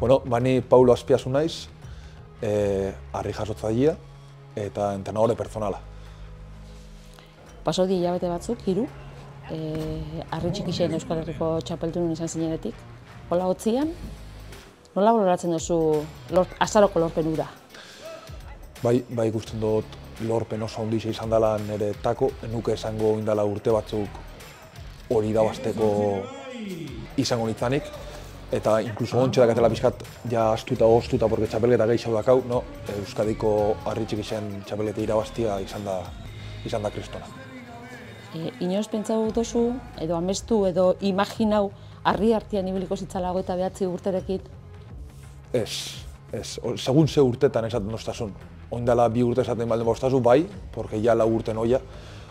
Bueno, bani Paulo Azpiazu naiz, harri jasotzailea eta entrenadore pertsonala. Pasodi hilabete batzuk, 3, harri txikixen Euskal Herriko txapeldun izan zinenetik. Hola hotzian, nola baloratzen duzu azaroko lorpen hura? Bai, ikusten dut lorpen oso handia izan dela nire tako, nuke esango indala urte batzuk hori irabazteko izango nitzanik. Eta inkluso ontxe dakatela pixkat ja astuta goztuta, porque txapelketa gehiago dakau, no? Euskadiko harri txikixen txapelketa irabaztia izan da kristona. Inoz pentsatu duzu, edo amestu, edo imaginau harri artean ibiliko zitzala 29 urterekin? Ez. Segun ze urtetan esaten doztasun. Oindala 2 urte esaten baldin boztazu, bai, porque ja 4 urte noia,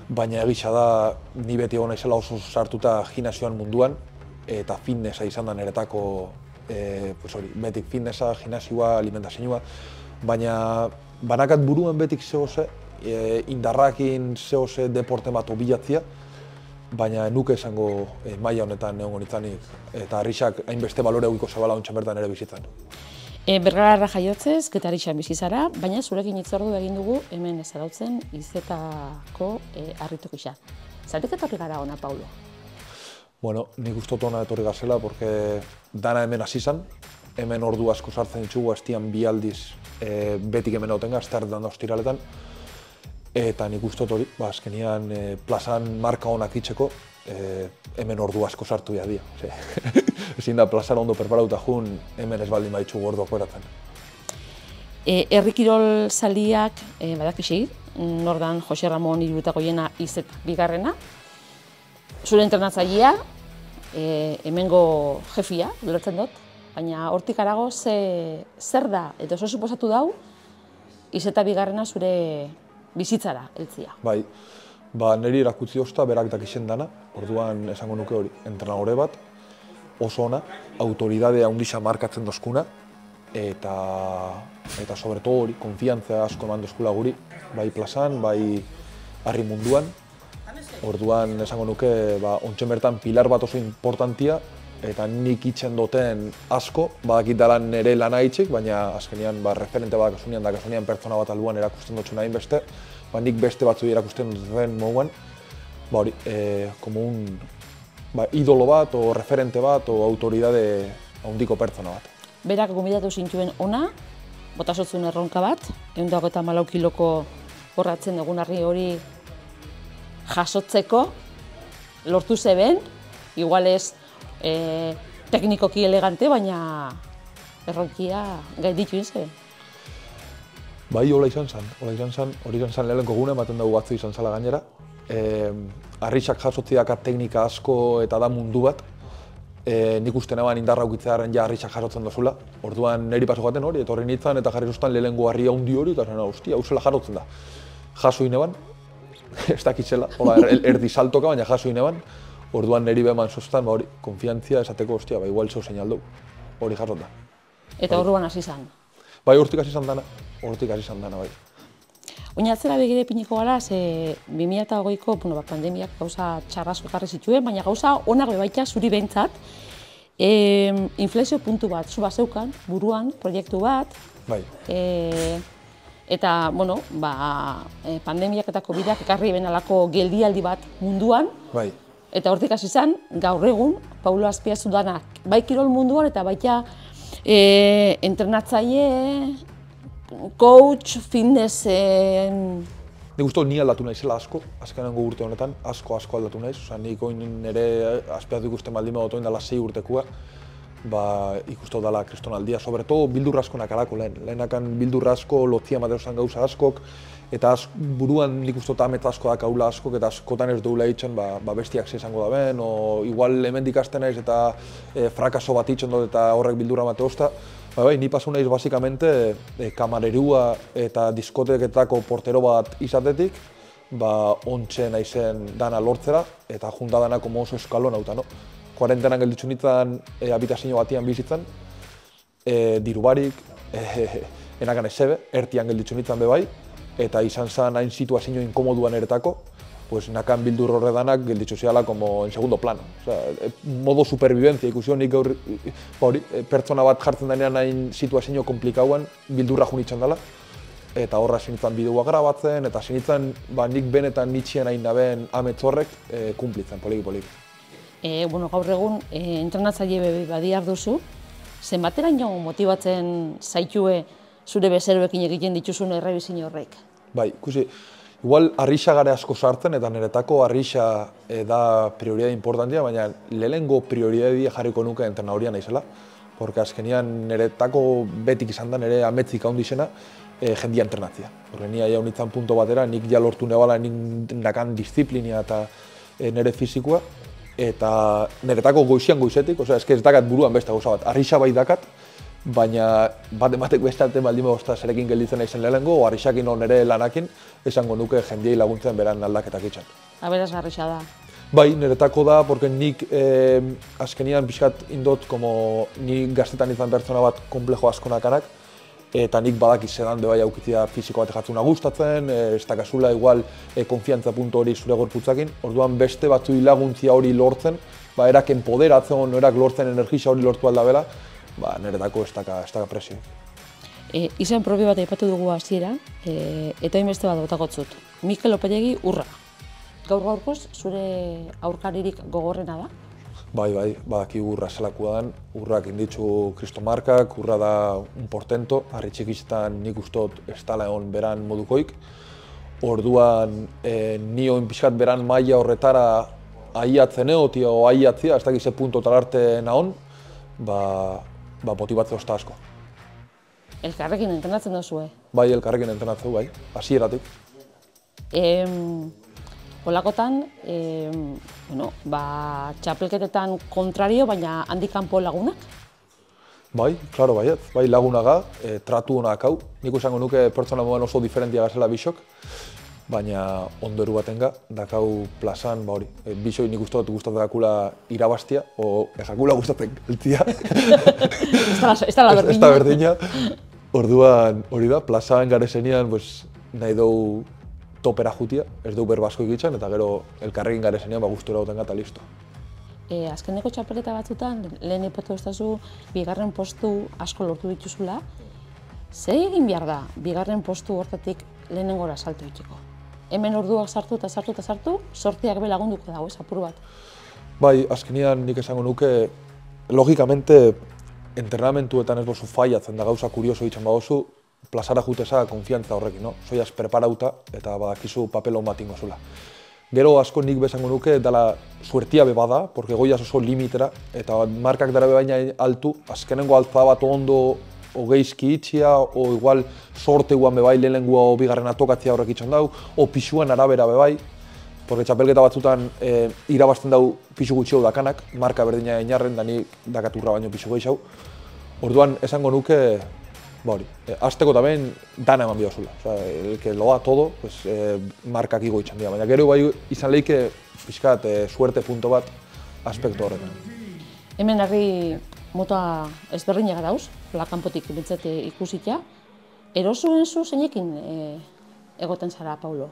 baina egisa da ni beti egon naizela oso sartuta gimnasioan munduan, eta fitnessa izan da niretako, betik fitnessa, gimnasioa, alimentazioa, baina banakat buruan betik zehose, indarrakin zehose deporte bat obilatzia, baina nuke esango maila honetan egongo nitzanik, eta harrixak hainbeste balore egiko zabala ontsa bertan ere bizitzan. Bergarara jaiotzez, Getarian bizi zara, baina zurekin hitzordu egin dugu hemen Zarautzen Izetako harritokisa. Zergatik etorri gara hona, Paulo? Bueno, nik uste dut hona etorri gazela, porque dana hemen hasi zan, hemen ordu asko sartzen ditugu, estian 2 aldiz betik hemen hautenga, asteartetan da ostiraletan, eta nik uste dut hori, azkenian plazan marka honak itxeko, hemen ordu asko sartu dia. Ezin da plazara ondo preparauta jun, hemen ez baldin baditzugu orduak beratzen. Herri kirol zaldiak badakixi, nordan Jose Ramon Iruretagoiena Izet bigarrena, zure entrenatzailea, hemengo jefia, ulertzen dut, baina hortik harago zer da, eta oso suposatu dau, Izeta bigarrena zure bizitzara heltzia. Bai, niri erakutzi ozta berak dakixen dana, orduan esango nuke hori, entrenadore bat, oso ona, autoridadea handixa markatzen dozkuna, eta sobreto hori, konfiantza asko eman dozkula guri, bai plazan, bai harri munduan, orduan esango nuke ontsen bertan pilar bat oso importantia, eta nik itxen duten asko, badakit dela nire lana itxik, baina azkenean referente bat dakasunean pertsona bat alduan erakusten dutxuna hainbeste, nik beste batzu erakusten duten moduan, hori, como un idolo bat, o referente bat, o autoridade handiko pertsona bat. Berak gomidatu zintuen ona, botasotzun erronka bat, 124 kiloko borratzen dugun harri hori jasotzeko, lortu zeben, igual ez teknikoki elegante, baina erronkia gainditu zeben. Bai, hola izan zen, hori izan zen lehenko gune, ematen dugu batzu izan zela gainera. Harrixak jasotziak teknika asko eta da mundu bat. Nik uste neban indarra ukitzearen ja harrixak jasotzen dozula. Orduan niri paso gaten hori, etorri nintzen eta jarri zuztan lehenko harria handi hori, eta zen, hostia, hau zela jasotzen da. Jaso ineban, ez dakitzela, erdi saltoka, baina jaso ineban. Orduan niri beman zuztan, hori, konfiantzia esateko, hostia, igual zeu seinaldu, hori jasot da. Eta orduan hasi zan? Bai, hortik hasi zan dana, bai. Oina atzera begire piniko gara, 2020ko pandemiak gauza txarrasko ekarri zituen, baina gauza onak bebaita zuri behintzat, inflexio puntu bat, zu bazeukan, buruan, proiektu bat, bai. Eta, bueno, pandemiak eta COVIDak ekarri benalako geldialdi bat munduan, bai. Eta hortik hasi zan, gaur egun, Paulo Azpiazu danak, bai kirol munduan eta baita entrenatzaile, coach, fitness... Nik uste ni aldatu naizela asko, azkenengo urte honetan, asko aldatu naiz. Nik nire Azpiazu ikusten baldin badut dela 6 urtekua, ikusten dela kristonaldia. Sobreto bildur asko nakarako lehenakan bildur asko, lotzia materozan gauza askok, eta buruan nik uste ametz asko dakaula askok, eta askotan ez duela itxen bestiak izango da ben, o igual hemendik hasten naiz eta frakaso bat itxen dut eta horrek bildura mate ozta. Ni pasu naiz basikamente kamarerua eta diskoteketako portero bat izatetik, ontxe naizen dana lortzera, eta junta dana como oso eskalon hauta, no? Kuarentenan gelditzu nintzen habitazio batian bizitzen, diru barik, enakan ezebe, ertian gelditzu nintzen bebai, eta izan zen hain situazio inkomoduan eretako, pues nakan bildur horredanak gelditzu ziala como en segundo plano. Modo supervivencia ikusi honik gaur pertsona bat jartzen denean hain situazio komplikauan bildurra junitzen dela. Eta horra sinitzen bideoa grabatzen, eta sinitzen nik benetan nitxien hain nabeen amets horrek kumplitzen, poliki. Gaur egun entrenatzaile badiar duzu, zenbateraino motibatzen zaitue zure bezeroekin egiten dituzun errebizio horrek? Bai, ikusi, igual arrixa gare asko sartzen, eta niretako arrixa da prioridade importantia, baina lehenengo prioridade jarriko nuke entrenadoria naizela, porque azkenian niretako betik izan da, nire ametzik handixena, jendia entrenatzia. Horre, ni aia honitzen punto batera, nik ja lortu nebala nik nakan disiplina eta nire fizikoa, eta niretako goizetik, ez dakat buruan beste gauza bat, arrixa bai dakat, baina batek beste baldin bausta zerekin gelditzen naizen lehenengo, o arrixakin nire lanakin, esango nuke jendiei laguntzen beran aldaketak itxan. Beraz arrixa da. Bai, niretako da, porque nik azkenian pixkat indot, ni gaztetan izan pertsona bat komplejo askonakanak, eta nik badaki zedan bai aukitzia fiziko bat jatzuna gustatzen, ez dakazula igual konfiantza puntu hori zure gorputzakin, orduan beste batzu laguntzia hori lortzen, erak empoderatzen, erak lortzen energisa hori lortu aldabela, niretako ez daka presio. Izen propio bat aipatu dugu hasiera, eta hainbeste bat botakotzut. Mikel Lopetegi urra. Gaur-gaurkoz zure aurkaririk gogorrena da? Bai, badaki urra zelakua den, urrak inditzu kristomarkak, urra da un portento, harri txikizetan nik ustot ez dala egon beran modukoik. Orduan, nioen pixkat beran maila horretara ahiatzen egotia o ahiatzia, ez dakize punto talarte nahon, motibatzea osta asko. Elkarrekin entrenatzen duzue? Bai, elkarrekin entrenatzen, bai, hasieratik. Olakotan, txapelketetan kontrario, baina handik kanpo lagunak? Bai, klaro baiet, bai lagunaga, tratu honak hau. Nik esango nuke pertsona moduan oso diferentia gazela bisok, baina ondoru batenga, dakau plazan, bisoi nik gustatzen dakula irabaztia, o jakula gustatzen geltzia. Ez da la berdina. Orduan, hori da, plazan garezenean nahi dugu topera jutia, ez dugu berbasko egitzen, eta gero elkarrekin garezenean gustura duten gata listo. Azkeneko txapelketa batzutan, lehen ipatu estazu, bigarren postu asko lortu dituzula. Zer egin behar da, bigarren postu hortatik lehenengora salto itxiko? Hemen orduak sartu eta sartu, sortiak be lagunduko dago, apur bat. Bai, azkenean nik esango nuke, logikamente, entrenamentuetan ez bozu faiatzen da gauza kurioso ditzen badozu, plazara juteza konfiantza horrekin, no? Soiaz preparauta eta badakizu papel hon bat ingo zula. Gero asko nik bezango nuke dela suertia bebada, porque goiaz oso limitera, eta markak dara bebaina altu, azkenengo altza bat ondo geizki itxia, o igual sorte guan bebai lehenengua o bigarrena tokatzia horrek itxan dau, o pixuen arabera bebai, porque txapelketa batzutan irabazten dau pixu gutxi hau dakanak, marka berdina inarren, da nik dakaturra baino pixu gehiago. Orduan esango nuke, azteko eta behin dana eman bihozula. El que lo da todo, markak igo itxan dira. Baina gero bai izan lehike pixkat suerte punto bat aspektu horretan. Hemen harri mota ezberdinak dauz, kanpotik bintzat ikusitia. Erosuen zu zeinekin egoten zara, Paulo?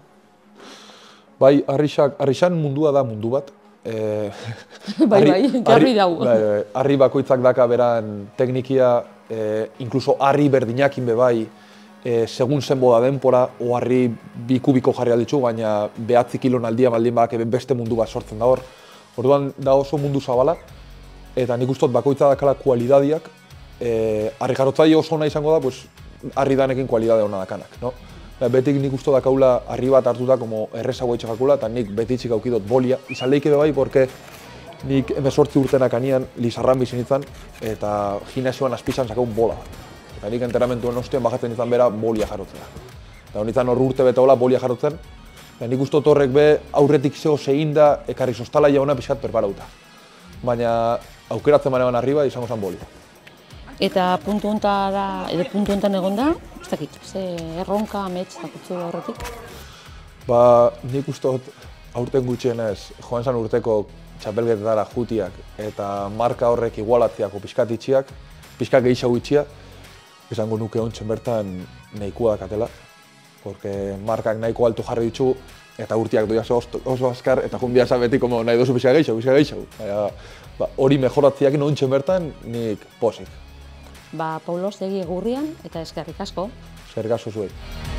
Bai, arrixan mundua da mundu bat. Garbi dau. Harri bakoitzak daka beran teknikia, inkluso harri berdinakin bebai, segun zenbo da denpora, o harri bi kubiko jarri alditzu, baina 9 kilon aldia baldin bak beste mundu bat sortzen da hor. Orduan da oso mundu zabala, eta nik ustot bakoitza dakala kualidadiak, harri jarrotzaile oso ona izango da, harri danekin kualidade hona dakanak. Betik nik usto dakaula harri bat hartuta errezago itxakakula, eta nik beti itxik aukidot bolia. Izan lehike bebai, porque nik 18 urtenak anian Lizarran bizin izan, eta gimnasioan azpizan zakaun bola bat. Eta nik enteramentuen ostean bajatzen izan bera bolia jarrotzea. Eta honitzen hor urte bete hola bolia jarrotzen, eta nik usto torrek be aurretik zeo zein da ekarri sostala jauna pixkat perparauta. Baina aukeratzen banean arriba izango zen bolia. Eta puntu hontan egon da, ez dakit, ze erronka amets dakutzu horretik? Nik ustot aurten gutxienez, joan zan urteko txapelketetara jutiak eta marka horrek igualatziako pixkat itxiak, pixkat gehiago itxia, esango nuke ontzen bertan nahikoa dakatela, porque markak nahiko altu jarri ditu, eta urtiak doia oso azkar, eta jundia beti nahi dozu bizia gehiago. Hori mejoratziak nointxen bertan, nik posik. Paulo, segi egurrian eta eskerrik asko. Eskerrik asko zuei.